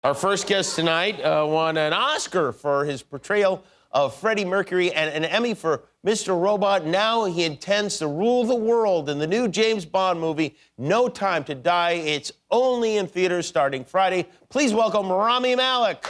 Our first guest tonight won an Oscar for his portrayal of Freddie Mercury and an Emmy for Mr. Robot. Now he intends to rule the world in the new James Bond movie, No Time to Die. It's only in theaters starting Friday. Please welcome Rami Malek.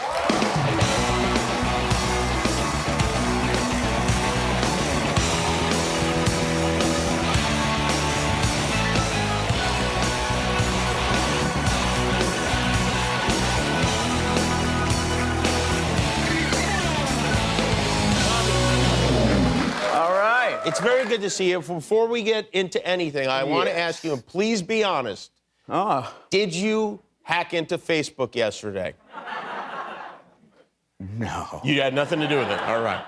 It's very good to see you. Before we get into anything, I want to ask you, and please be honest. Did you hack into Facebook yesterday? No. You had nothing to do with it. All right.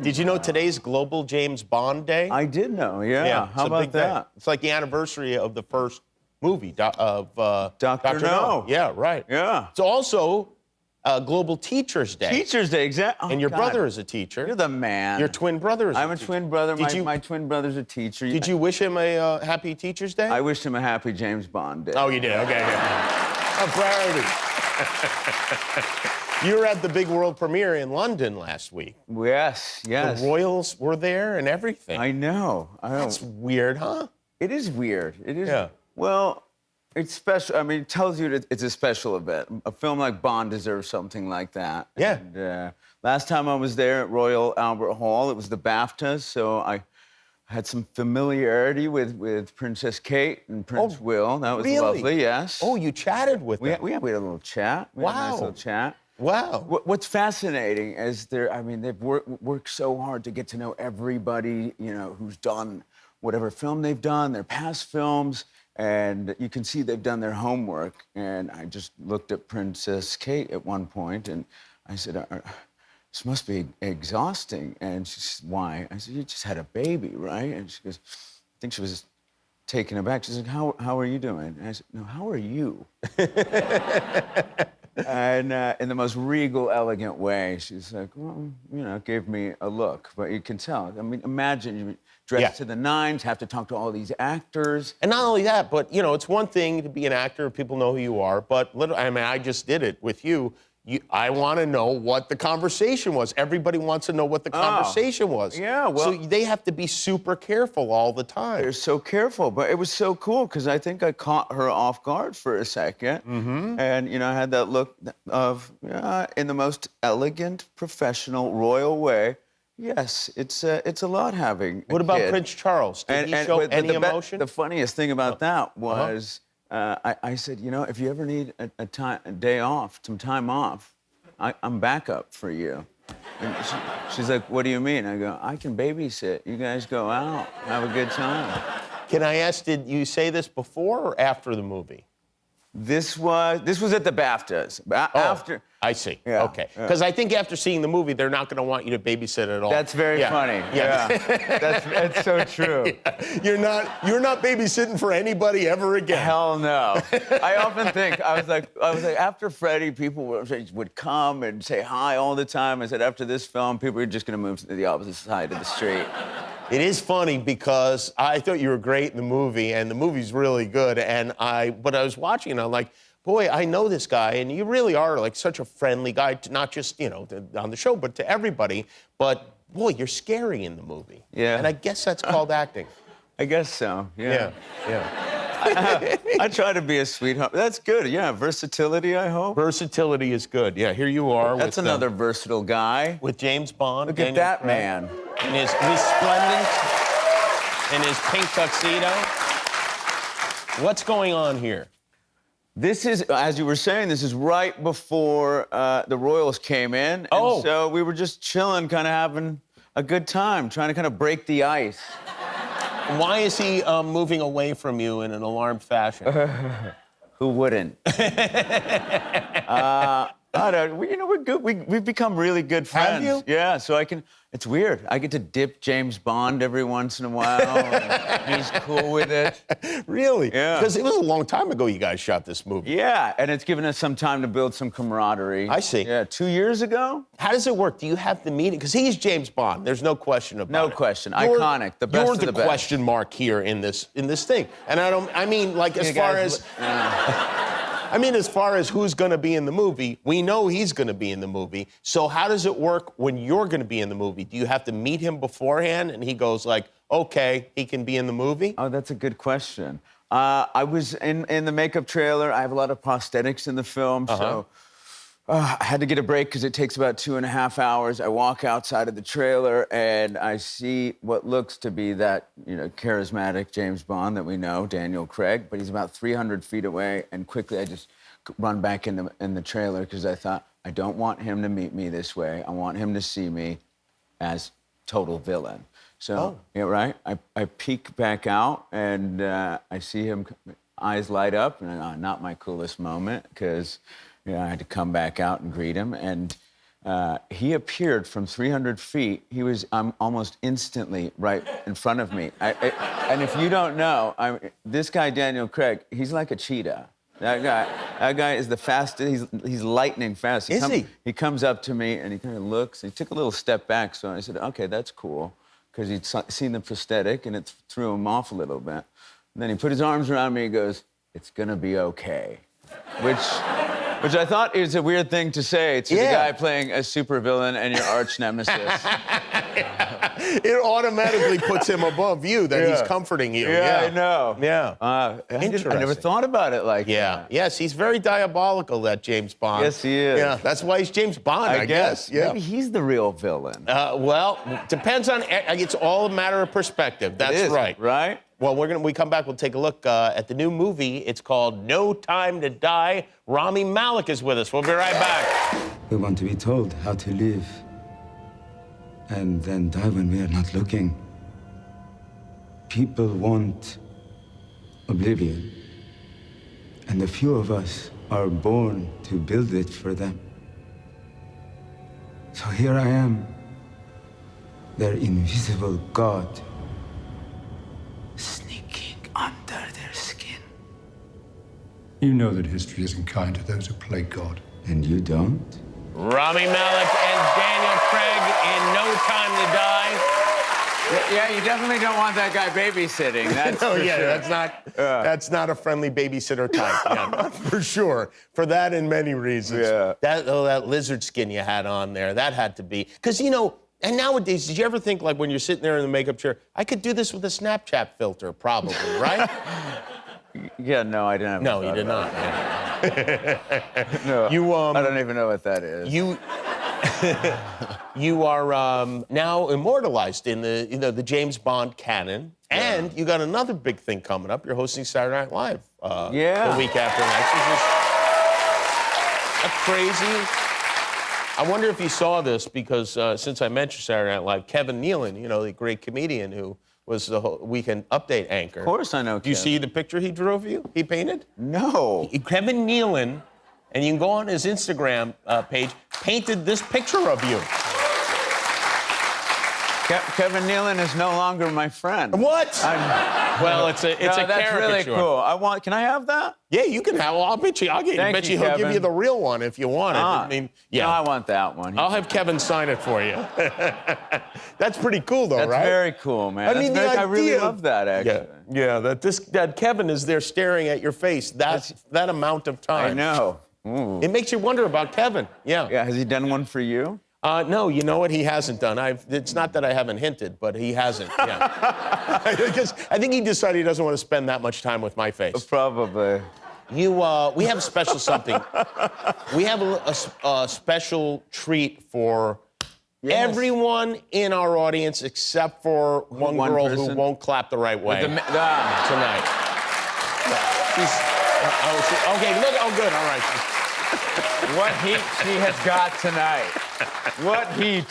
Did you know today's Global James Bond Day? I did know, yeah. How about that? It's like the anniversary of the first movie of Dr. No. Yeah, right. Yeah. It's also Global Teachers Day. Teachers Day, exactly. And your brother is a teacher. You're the man. Your twin brother is I'm a twin brother. Did My twin brother's a teacher. Did you wish him a happy Teachers Day? I wished him a happy James Bond Day. Oh, you did? Okay. A priority. You were at the big world premiere in London last week. Yes. The royals were there and everything. I know. That's weird, huh? It is weird. It is. Yeah. Well, it's special. I mean, it tells you that it's a special event. A film like Bond deserves something like that. Yeah. And, last time I was there at Royal Albert Hall, it was the BAFTAs, so I had some familiarity with Princess Kate and Prince Will. That was lovely, yes. Oh, you chatted with them? We had a little chat. We had a nice little chat. Wow. What's fascinating is they've worked so hard to get to know everybody, who's done whatever film they've done, their past films. And you can see they've done their homework. And I just looked at Princess Kate at one point, and I said, this must be exhausting. And she said, why? I said, you just had a baby, right? And she goes, I think she was taken aback. She said, how are you doing? And I said, no, how are you? And in the most regal, elegant way, she's like, well, gave me a look. But you can tell. I mean, imagine you dressed to the nines, have to talk to all these actors. And not only that, but, it's one thing to be an actor, people know who you are, but I just did it with you. I want to know what the conversation was. Everybody wants to know what the conversation was. Yeah, well... So they have to be super careful all the time. They're so careful, but it was so cool, because I think I caught her off guard for a second. Mm-hmm. And, I had that look of, in the most elegant, professional, royal way, yes, it's a lot having a What about kid. Prince Charles? Did he show any emotion? The funniest thing about that was... I said, if you ever need a day off, some time off, I'm backup for you. And she's like, what do you mean? I go, I can babysit. You guys go out, have a good time. Can I ask, did you say this before or after the movie? This was at the BAFTAs. After. I see. Yeah, okay. Because I think after seeing the movie, they're not going to want you to babysit at all. That's very funny. Yeah. That's so true. Yeah. You're not babysitting for anybody ever again. Hell no. I often think, I was like, after Freddie, people would come and say hi all the time. I said, after this film, people are just going to move to the opposite side of the street. It is funny because I thought you were great in the movie, and the movie's really good. But I was watching, and I'm like, boy, I know this guy, and you really are like such a friendly guy, not just on the show, but to everybody. But boy, you're scary in the movie. Yeah. And I guess that's called acting. I guess so. Yeah. I try to be a sweetheart. That's good. Yeah, versatility, I hope. Versatility is good. Yeah, here you are. That's another versatile guy. With James Bond. Look at that man. In his resplendent, in his pink tuxedo. What's going on here? This is, as you were saying, this is right before the Royals came in. Oh. And so we were just chilling, kind of having a good time, trying to kind of break the ice. Why is he moving away from you in an alarmed fashion? Who wouldn't? I don't. We're good. We've become really good friends. Have you? Yeah. So it's weird. I get to dip James Bond every once in a while. And he's cool with it. Really? Yeah. Because it was a long time ago you guys shot this movie. Yeah, and it's given us some time to build some camaraderie. I see. Yeah, 2 years ago. How does it work? Do you have the meeting? Because he's James Bond. There's no question about it. No question. Iconic. The best of the best. You're the question mark here in this thing. And I mean, like, as far as... I mean, as far as who's going to be in the movie, we know he's going to be in the movie. So how does it work when you're going to be in the movie? Do you have to meet him beforehand and he goes like, okay, he can be in the movie? Oh, that's a good question. I was in the makeup trailer. I have a lot of prosthetics in the film, so I had to get a break because it takes about 2.5 hours. I walk outside of the trailer and I see what looks to be that, charismatic James Bond that we know, Daniel Craig, but he's about 300 feet away. And quickly I just run back in the trailer because I thought, I don't want him to meet me this way. I want him to see me as total villain. So, yeah, right? I peek back out and I see him, eyes light up, and not my coolest moment because, I had to come back out and greet him. And he appeared from 300 feet. He was almost instantly right in front of me. And if you don't know, this guy, Daniel Craig, he's like a cheetah. That guy is the fastest. He's lightning fast. Is he? He comes up to me and he kind of looks. He took a little step back, so I said, okay, that's cool. Because he'd seen the prosthetic, and it threw him off a little bit. And then he put his arms around me and goes, it's gonna be okay. Which I thought is a weird thing to say to the guy playing a supervillain and your arch nemesis. It automatically puts him above you, that he's comforting you. Yeah, I know. Yeah. I never thought about it like that. Yes, he's very diabolical, that James Bond. Yes, he is. Yeah, that's why he's James Bond, I guess. Yeah. Maybe he's the real villain. Well, depends on, it's all a matter of perspective. That's It is, right. right? Well, when we come back, we'll take a look at the new movie. It's called No Time to Die. Rami Malek is with us. We'll be right back. We want to be told how to live and then die when we are not looking. People want oblivion, and a few of us are born to build it for them. So here I am, their invisible God, sneaking under their skin. You know that history isn't kind to those who play God. And you don't? Rami Malek and Daniel Craig in No Time to Die. Yeah, you definitely don't want that guy babysitting. That's Oh for yeah, sure. that's not a friendly babysitter type. Yeah, for sure. For that and many reasons. Yeah. That lizard skin you had on there, that had to be because And nowadays, did you ever think like when you're sitting there in the makeup chair, I could do this with a Snapchat filter, probably, right? Yeah, no, I didn't have No, you did not. No, You I don't even know what that is. You are now immortalized in the James Bond canon, and you got another big thing coming up. You're hosting Saturday Night Live. The week after next. Which is crazy. I wonder if you saw this because since I mentioned Saturday Night Live, Kevin Nealon, the great comedian who was the whole Weekend Update anchor. Of course I know Do you Kevin. see the picture he drew of you? He painted? No. Kevin Nealon, and you can go on his Instagram page, painted this picture of you. Kevin Nealon is no longer my friend. What? Well, it's a That's caricature. really cool. Can I have that? Yeah, you can have. Well, I'll bet you. Thank bet you, he'll give Kevin. you the real one if you want it. I mean, yeah. No, I want that one. I'll have Kevin sign it for you. That's pretty cool, though, That's right? very cool, man. I mean, I really idea- love that, actually. Yeah. That Kevin is there staring at your face. That amount of time. I know. Ooh. It makes you wonder about Kevin. Yeah. Yeah, has he done one for you? No, you know what? He hasn't done. It's not that I haven't hinted, but he hasn't. Yeah. Because I think he decided he doesn't want to spend that much time with my face. Probably. We have a special something. We have a special treat for everyone in our audience except for one girl who person? won't clap the right way tonight. Okay, look. Oh, good. All right. What heat she has got tonight. What heat.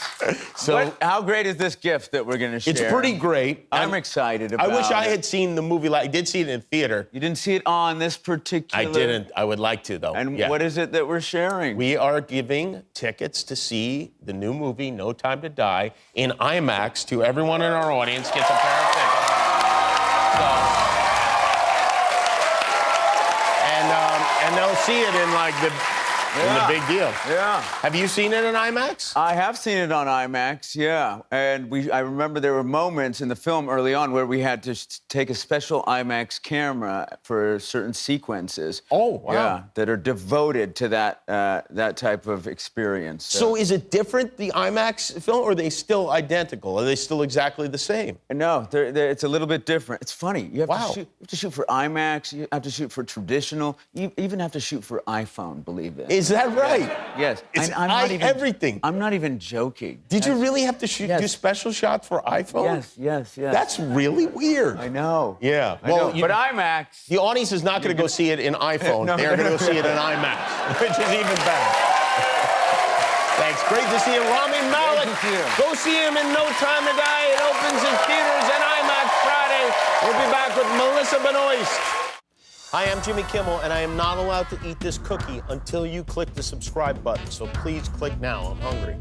So how great is this gift that we're going to share? it's pretty great. I'm excited about I wish I it. had seen the movie. I did see it in theater. You didn't see it on this particular... I didn't. I would like to, though. And Yeah. what is it that we're sharing? We are giving tickets to see the new movie, No Time to Die, in IMAX to everyone in our audience. Gets a pair of tickets. And they'll see it in like Yeah. the big deal. Yeah. Have you seen it in IMAX? I have seen it on IMAX, yeah. And I remember there were moments in the film early on where we had to take a special IMAX camera for certain sequences. Oh, wow. Yeah, that are devoted to that type of experience. So is it different, the IMAX film, or are they still identical? Are they still exactly the same? No, it's a little bit different. It's funny. You have, Wow. you have to shoot for IMAX. You have to shoot for traditional. You even have to shoot for iPhone. Believe it. Is that right? Yes. It's I'm not even, everything. I'm not even joking. Did you really have to shoot, Yes. do special shots for iPhone? Yes. That's really weird. I know. Yeah. I know. But IMAX. The audience is not going to go see it in iPhone. No. They're going to go see it in IMAX, which is even better. Thanks. Great to see you. Rami Malek. to see you. Go see him in No Time to Die. It opens in theaters and IMAX Friday. We'll be back with Melissa Benoist. Hi, I'm Jimmy Kimmel, and I am not allowed to eat this cookie until you click the subscribe button. So please click now. I'm hungry.